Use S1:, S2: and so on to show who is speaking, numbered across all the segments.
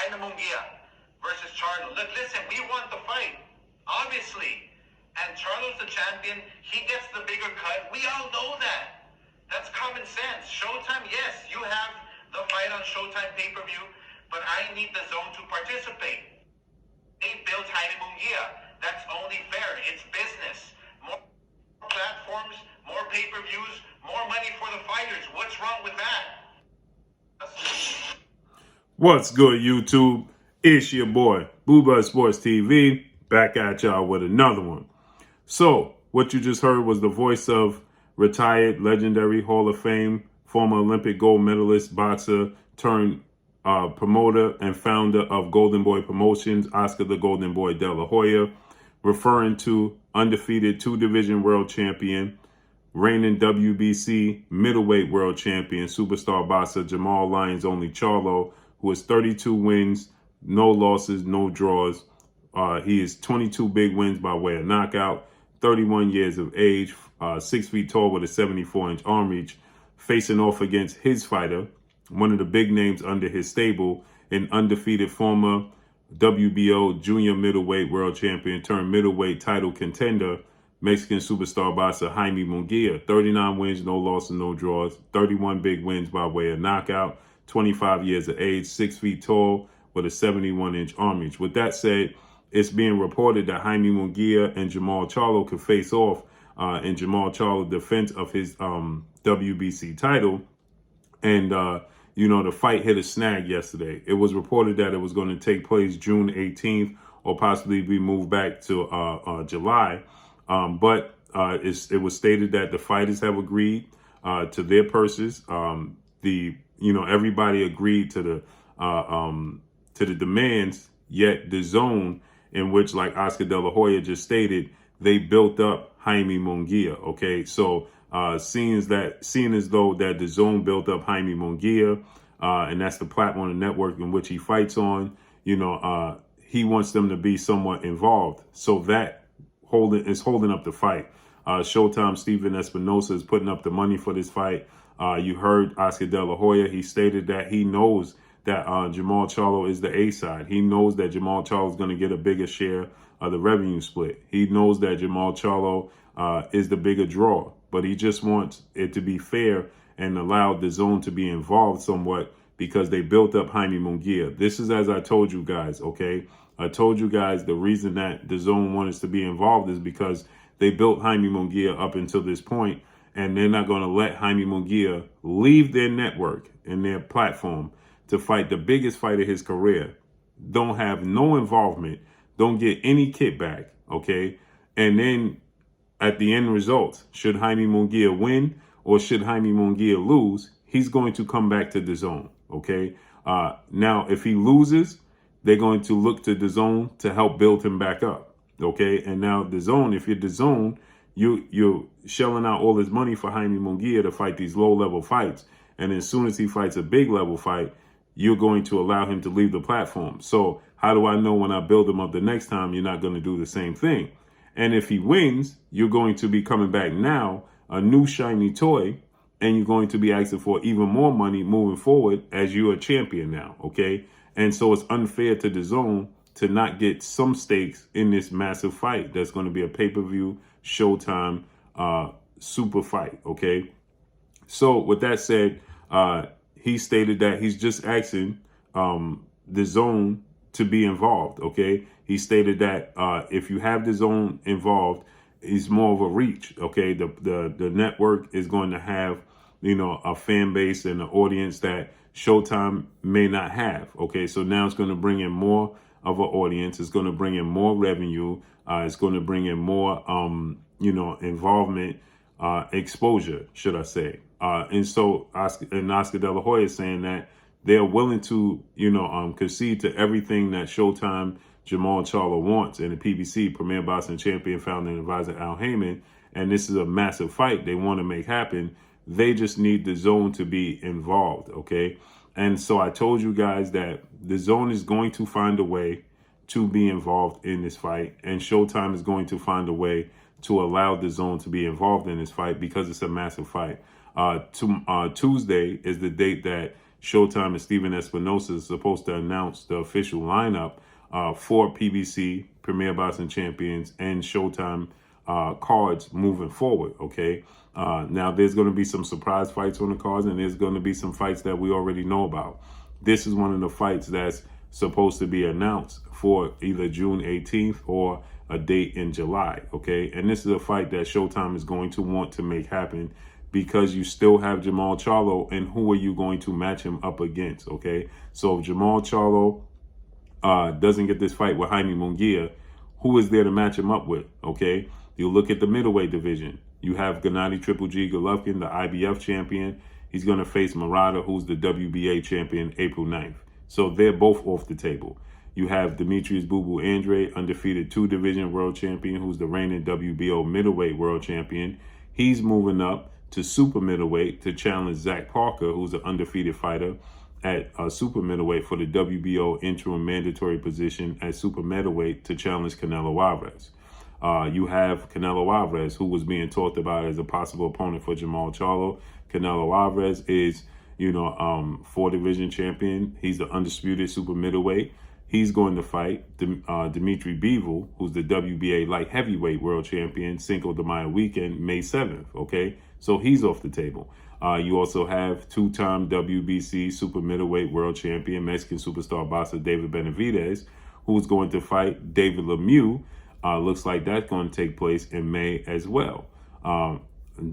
S1: Jaime Munguia versus Charlo. Look, listen, we want the fight, obviously. And Charlo's the champion. He gets the bigger cut. We all know that. That's common sense. Showtime, yes, you have the fight on Showtime pay-per-view, but I need the zone to participate. They built Jaime Munguia. That's only fair. It's business. More platforms, more pay-per-views, more money for the fighters. What's wrong with that?
S2: What's good, YouTube? It's your boy, Booba Sports TV, back at y'all with another one. So, what you just heard was the voice of retired, legendary Hall of Fame, former Olympic gold medalist, boxer, turned promoter and founder of Golden Boy Promotions, Oscar the Golden Boy Dela Hoya, referring to undefeated two-division world champion, reigning WBC middleweight world champion, superstar boxer Jermall Charlo, who has 32 wins, no losses, no draws. He is 22 big wins by way of knockout, 31 years of age, 6 feet tall with a 74-inch arm reach, facing off against his fighter, one of the big names under his stable, an undefeated former WBO junior middleweight world champion turned middleweight title contender, Mexican superstar boxer Jaime Munguia. 39 wins, no losses, no draws, 31 big wins by way of knockout, 25 years of age, 6 feet tall with a 71-inch arm reach. With that said, it's being reported that Jaime Munguia and Jermall Charlo could face off in Jermall Charlo's defense of his WBC title. And, the fight hit a snag yesterday. It was reported that it was going to take place June 18th or possibly be moved back to July. But it was stated that the fighters have agreed to their purses. Everybody agreed to the demands, yet the zone in which, like Oscar De La Hoya just stated, they built up Jaime Munguia. Okay, so seeing as though that the zone built up Jaime Munguia, and that's the platform and network in which he fights on, he wants them to be somewhat involved. So that is holding up the fight. Showtime Stephen Espinoza is putting up the money for this fight. You heard Oscar De La Hoya. He stated that he knows that Jermall Charlo is the A side. He knows that Jermall Charlo is going to get a bigger share of the revenue split. He knows that Jermall Charlo is the bigger draw, but he just wants it to be fair and allow the zone to be involved somewhat because they built up Jaime Munguia. This is as I told you guys, okay? I told you guys the reason that the zone wanted to be involved is because they built Jaime Munguia up until this point, and they're not going to let Jaime Munguia leave their network and their platform to fight the biggest fight of his career. Don't have no involvement, don't get any kickback, okay? And then at the end result, should Jaime Munguia win or should Jaime Munguia lose, he's going to come back to the zone, okay? Now, if he loses, they're going to look to the zone to help build him back up, okay? And now the zone, if you're the zone, you're shelling out all this money for Jaime Munguia to fight these low-level fights. And as soon as he fights a big-level fight, you're going to allow him to leave the platform. So how do I know when I build him up the next time you're not going to do the same thing? And if he wins, you're going to be coming back now, a new shiny toy, and you're going to be asking for even more money moving forward as you're a champion now, okay? And so it's unfair to the zone to not get some stakes in this massive fight that's going to be a pay-per-view, Showtime, super fight, okay? So with that said, he stated that he's just asking the zone to be involved, okay? He stated that if you have the zone involved, it's more of a reach, okay? The network is going to have, a fan base and an audience that Showtime may not have, okay? So now it's going to bring in more of an audience. It's going to bring in more revenue. It's going to bring in more, involvement, exposure, should I say. And so Oscar De La Hoya is saying that they're willing to, concede to everything that Showtime Jermall Charlo wants, and the PBC, Premier Boxing Champion, founder and advisor Al Heyman. And this is a massive fight they want to make happen. They just need the zone to be involved, okay? And so I told you guys that the zone is going to find a way to be involved in this fight, and Showtime is going to find a way to allow the zone to be involved in this fight because it's a massive fight. Tuesday is the date that Showtime and Steven Espinoza is supposed to announce the official lineup for PBC, Premier Boxing Champions, and Showtime cards moving forward, okay? Now, there's going to be some surprise fights on the cards, and there's going to be some fights that we already know about. This is one of the fights that's supposed to be announced for either June 18th or a date in July, okay? And this is a fight that Showtime is going to want to make happen because you still have Jermall Charlo, and who are you going to match him up against, okay? So if Jermall Charlo doesn't get this fight with Jaime Munguia, who is there to match him up with, okay? You look at the middleweight division. You have Gennady Triple G Golovkin, the IBF champion. He's going to face Murata, who's the WBA champion, April 9th. So they're both off the table. You have Demetrius Boo Boo Andre, undefeated 2-division world champion, who's the reigning WBO middleweight world champion. He's moving up to super middleweight to challenge Zach Parker, who's an undefeated fighter at super middleweight for the WBO interim mandatory position at super middleweight to challenge Canelo Alvarez. You have Canelo Alvarez, who was being talked about as a possible opponent for Jermall Charlo. Canelo Alvarez is, 4-division champion. He's the undisputed super middleweight. He's going to fight Dimitri Bivol, who's the WBA light heavyweight world champion, Cinco de Mayo weekend, May 7th, okay? So he's off the table. You also have two-time WBC super middleweight world champion, Mexican superstar boxer David Benavidez, who's going to fight David Lemieux. Looks like that's going to take place in May as well.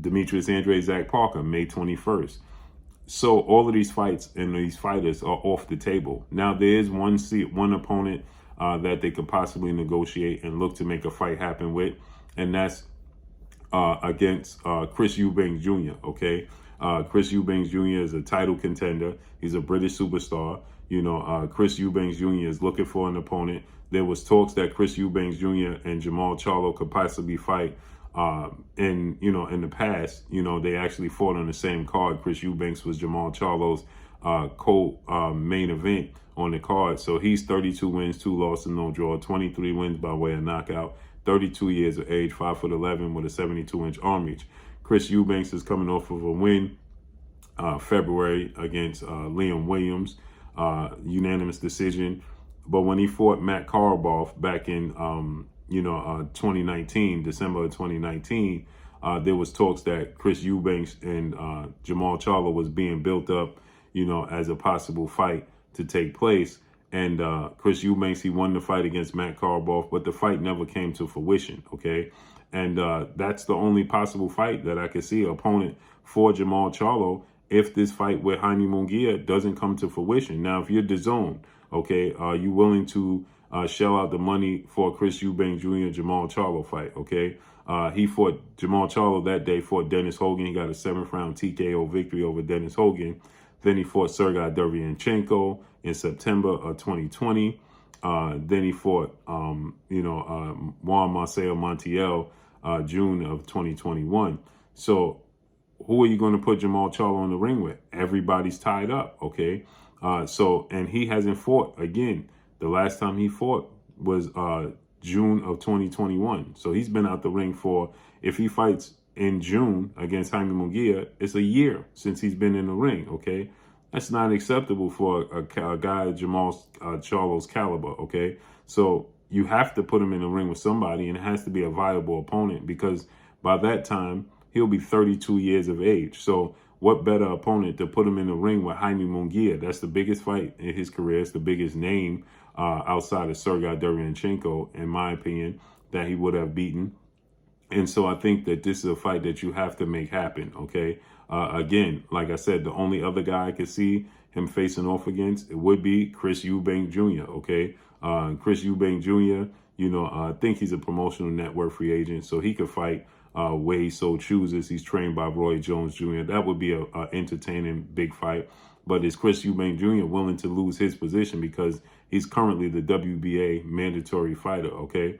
S2: Demetrius Andre, Zach Parker, May 21st. So all of these fights and these fighters are off the table. Now there is one opponent that they could possibly negotiate and look to make a fight happen with, and that's against Chris Eubanks Jr., okay? Chris Eubanks Jr. is a title contender. He's a British superstar. Chris Eubanks Jr. is looking for an opponent. There was talks that Chris Eubanks Jr. and Jermall Charlo could possibly fight in the past. They actually fought on the same card. Chris Eubanks was Jermall Charlo's main event on the card. So he's 32 wins, 2 losses, no draw, 23 wins by way of knockout, 32 years of age, 5'11" with a 72-inch arm reach. Chris Eubanks is coming off of a win February against Liam Williams, unanimous decision. But when he fought Matt Karabov back in 2019, December of 2019, there was talks that Chris Eubanks and Jermall Charlo was being built up, as a possible fight to take place. And Chris Eubanks, he won the fight against Matt Karabov, but the fight never came to fruition, okay? And that's the only possible fight that I could see, opponent for Jermall Charlo, if this fight with Jaime Munguia doesn't come to fruition. Now, if you're DAZN, okay, are you willing to shell out the money for Chris Eubanks Jr. Jermall Charlo fight, okay? Jermall Charlo that day fought Dennis Hogan. He got a 7th-round TKO victory over Dennis Hogan. Then he fought Sergey Derevyanchenko in September of 2020. Then he fought, Juan Marcelo Montiel, June of 2021. So who are you going to put Jermall Charlo in the ring with? Everybody's tied up, okay? And he hasn't fought again. The last time he fought was June of 2021. So he's been out the ring for, if he fights in June against Jaime Munguia, it's a year since he's been in the ring, okay? That's not acceptable for a guy of Jermall Charlo's caliber, okay? So you have to put him in the ring with somebody, and it has to be a viable opponent, because by that time, he'll be 32 years of age. So what better opponent to put him in the ring with Jaime Munguia? That's the biggest fight in his career. It's the biggest name outside of Sergey Derevyanchenko, in my opinion, that he would have beaten. And so I think that this is a fight that you have to make happen, okay? Again, like I said, the only other guy I could see him facing off against, it would be Chris Eubanks Jr., okay? Chris Eubanks Jr., I think he's a promotional network free agent, so he could fight where he so chooses. He's trained by Roy Jones Jr. That would be a entertaining big fight. But is Chris Eubanks Jr. willing to lose his position, because he's currently the WBA mandatory fighter, okay?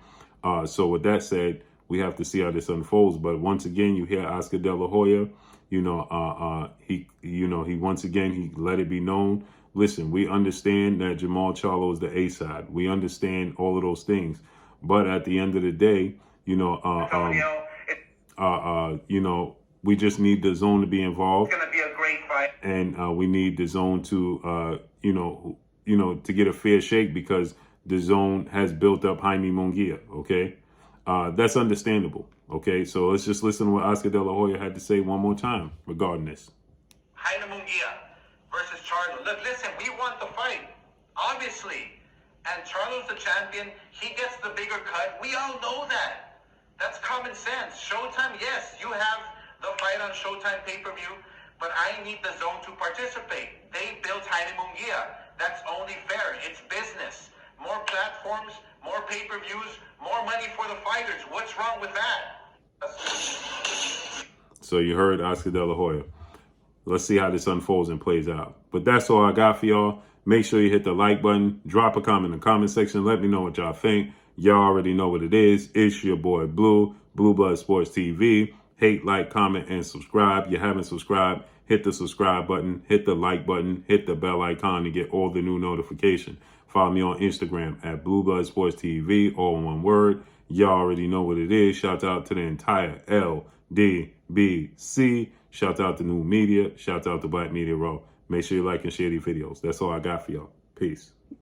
S2: So with that said, we have to see how this unfolds. But once again, you hear Oscar De La Hoya, he once again, he let it be known. Listen, we understand that Jermall Charlo is the A side. We understand all of those things. But at the end of the day, we just need DAZN to be involved.
S1: It's going to be a great fight.
S2: and we need the zone to, to get a fair shake because the zone has built up Jaime Munguia. Okay, that's understandable. Okay, so let's just listen to what Oscar De La Hoya had to say one more time regarding this.
S1: Jaime Munguia versus Charlo. Look, listen, we want the fight, obviously. And Charlo's the champion. He gets the bigger cut. We all know that. That's common sense. Showtime, yes, you have the fight on Showtime pay-per-view, but I need the zone to participate. They built Jaime Munguia. That's only fair. It's business. More platforms, more pay-per-views, more money for the fighters. What's wrong with that?
S2: So you heard Oscar De La Hoya. Let's see how this unfolds and plays out. But that's all I got for y'all. Make sure you hit the like button. Drop a comment in the comment section. Let me know what y'all think. Y'all already know what it is. It's your boy Blue, Blue Blood Sports TV. Hate, like, comment, and subscribe. You haven't subscribed, hit the subscribe button, hit the like button, hit the bell icon to get all the new notifications. Follow me on Instagram at Blue Blood Sports TV, all one word. Y'all already know what it is. Shout out to the entire LDBC. Shout out to New Media. Shout out to Black Media Raw. Make sure you like and share these videos. That's all I got for y'all. Peace.